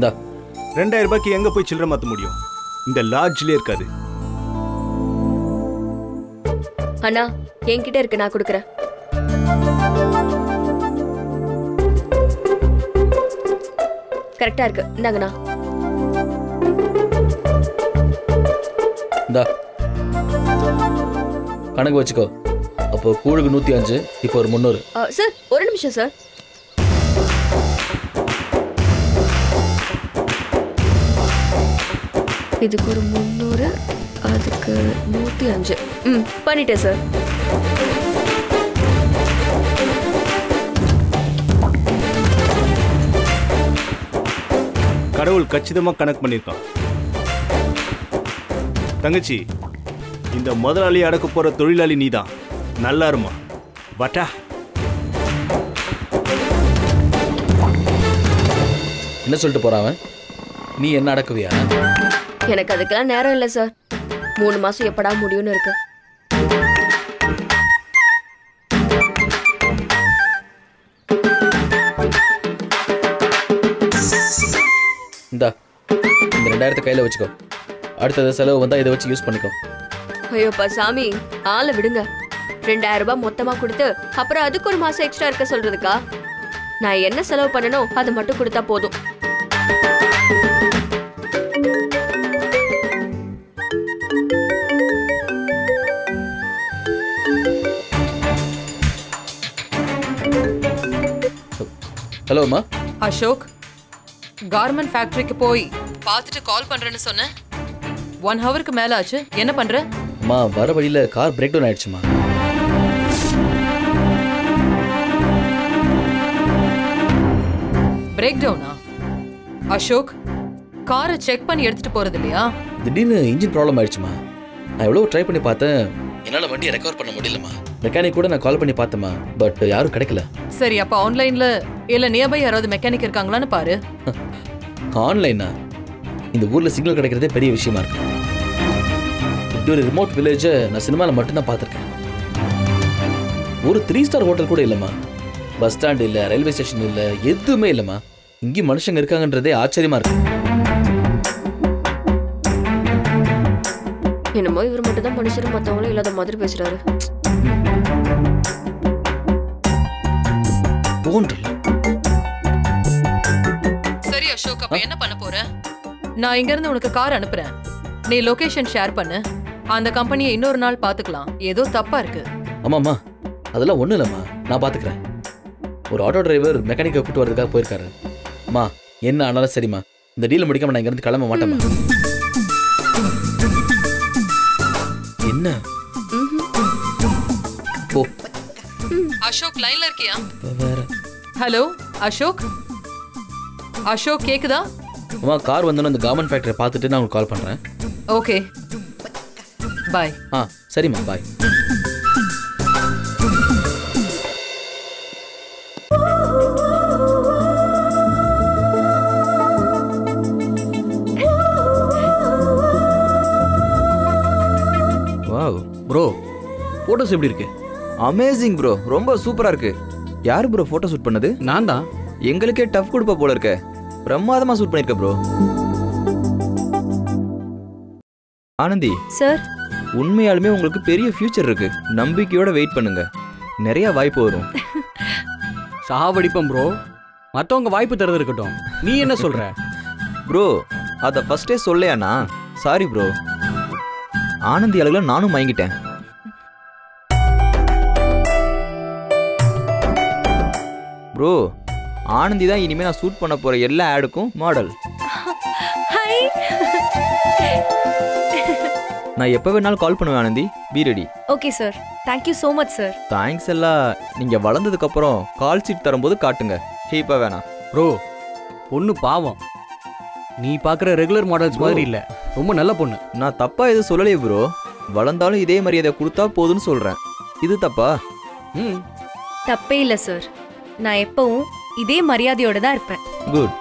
இந்தா 2000 ரூபாய்க்கு எங்க போய் சில்லறை மாத்த முடியும்? இந்த லாட்ஜ்லயே இருக்காது. அண்ணா என்கிட்ட இருக்கு, நான் கொடுக்குறேன். கரெக்டா இருக்கு, இந்தாங்கண்ணா. இந்தா கணக்கு வச்சுக்கோ. அப்போ கூழுக்கு 105, இப்போ ஒரு 300. சார் ஒரு நிமிஷம் சார். இதுக்கு ஒரு 300, அதுக்கு 105. பண்ணிட்டேன் சார். கடவுள் கச்சிதமா கணக்கு பண்ணிருக்கான். தங்கச்சி, இந்த முதலாளி அடக்க போற தொழிலாளி நீதான். நல்லா இருமா. வட்டா. என்ன சொல்லிட்டு போறான்? நீ என்ன அடக்குவியா? எனக்கு அதுக்கெல்லாம் நேரம் இல்லை சார். 3 மாசம் எப்படா முடியும்னு இருக்கு. இந்தா இந்த 2000 கையில வச்சுக்கோ. அடுத்தது செலவு வந்தா இதை வச்சு யூஸ் பண்ணிக்கோ. ஐயோப்பா சாமி, ஆளை விடுங்க. 2000 ரூபாய் மொத்தமா கொடுத்து அப்புறம் அதுக்கு ஒரு மாசம் எக்ஸ்ட்ரா இருக்க சொல்றதுக்கா? நான் என்ன செலவு பண்ணணும் அதை மட்டும் கொடுத்தா போதும். ஹலோ அம்மா. அசோக், கார்மெண்ட் ஃபேக்டரிக்கு போய் பார்த்துட்டு கால் பண்றேன்னு சொன்னேன். 1 ஹவருக்கு மேல ஆச்சு. என்ன பண்ற? அம்மா வர வழியில கார் பிரேக் டவுன் ஆயிடுச்சுமா. பிரேக் டவுனா? அசோக், காரை செக் பண்ணி எடுத்துட்டு போறது இல்லையா? திடீர்னு இன்ஜின் ப்ராப்ளம் ஆயிடுச்சுமா. நான் எவ்வளோ ட்ரை பண்ணி பார்த்தேன், என்னால் வண்டியை ரெக்கவர் பண்ண முடியலம்மா. மெக்கானிக் கூட நான் கால் பண்ணி பார்த்தேம்மா, பட் யாரும் கிடைக்கல. சரி, அப்ப ஆன்லைன்ல இல்ல நியர்பை யாராவது மெக்கானிக் இருக்காங்களான்னு பாரு. ஆன்லைனா? இந்த ஊர்ல சிக்னல் கிடைக்கிறதே பெரிய விஷயமா இருக்கு. இப்படி ஒரு ரிமோட் வில்லேஜை நான் சினிமாவில் மட்டும்தான் பார்த்துருக்கேன். ஒரு 3 ஸ்டார் ஹோட்டல் கூட இல்லைம்மா. பஸ் ஸ்டாண்ட் இல்லை, ரயில்வே ஸ்டேஷன் இல்லை, எதுவுமே இல்லைம்மா. இங்கேயும் மனுஷங்க இருக்காங்கன்றதே ஆச்சரியமா இருக்கு. என்னமோ இவர் மட்டும் தான் மனுஷரும் மற்றவங்களும் இல்லாத மாதிரி பேசுறாரு. சரி அசோக், அப்ப என்ன பண்ண போற? நான் இங்க இருந்து உனக்கு கார் அனுப்புறேன். நீ லொகேஷன் ஷேர் பண்ணு. அந்த கம்பெனியை இன்னொரு நாள் பாத்துக்கலாம். ஏதோ தப்பா இருக்கு. ஆமாம்மா, அதெல்லாம் ஒன்றும் இல்லைம்மா, நான் பார்த்துக்கிறேன். ஒரு ஆட்டோ டிரைவர் மெக்கானிக்கை கூப்பிட்டு வரதுக்காக போயிருக்காரு. அம்மா என்ன ஆனாலும் சரிம்மா, இந்த டீலை முடிக்காம நான் இங்கேருந்து கிளம்ப மாட்டேம்மா. என்ன போ. அசோக் லைன்ல இருக்கியா? வேற. ஹலோ அசோக். அசோக் கேக்குதா? அம்மா கார் வந்தோன்னு அந்த கார்மெண்ட் ஃபேக்டரியை பார்த்துட்டு நான் உங்களுக்கு கால் பண்ணுறேன். Okay bye. சரிம்மா பாய். வாவ் ப்ரோ, ஃபோட்டோஸ் எப்படி இருக்கு? அமேசிங் ப்ரோ, ரொம்ப சூப்பரா இருக்கு. யார் ப்ரோ ஃபோட்டோ ஷூட் பண்ணது? நான் தான். எங்களுக்கே டஃப் கொடுப்ப போல இருக்க. பிரமாதமா ஷூட் பண்ணிருக்க ப்ரோ. ஆனந்தி சார், உண்மையாலுமே உங்களுக்கு பெரிய ஃபியூச்சர் இருக்கு. நம்பிக்கையோட வெயிட் பண்ணுங்க, நிறைய வாய்ப்பு வரும். சாவடிப்போம் ப்ரோ. மற்றவங்க வாய்ப்பு தரது இருக்கட்டும், நீ என்ன சொல்ற? ப்ரோ அதை ஃபர்ஸ்டே சொல்லையாண்ணா? Sorry bro. ஆனந்தி அழகுல நானும் மயங்கிட்டேன். ப்ரோ ஆனந்தி தான் இனிமே நான் ஷூட் பண்ண போற எல்லா ஆடுக்கும் மாடல். நான் எப்போ வேணாலும் கால் பண்ணுவேன் Anandhi, be ready. Okay sir, thank you so much sir. Thanks எல்லாம் நீங்க வளர்ந்ததுக்கு அப்புறம் கால் சீட் தரும்போது காட்டுங்க. இப்போ வேணாம் ப்ரோ. பொண்ணு பாவம், நீ பார்க்குற ரெகுலர் மாடல்ஸ் மாதிரி இல்லை, ரொம்ப நல்ல பொண்ணு. நான் தப்பா எதுவும் சொல்லலையே ப்ரோ. வளர்ந்தாலும் இதே மரியாதை கொடுத்தா போதுன்னு சொல்றேன். இது தப்பா? தப்பே இல்லை சார், நான் எப்பவும் இதே மரியாதையோட தான் இருப்பேன். குட்.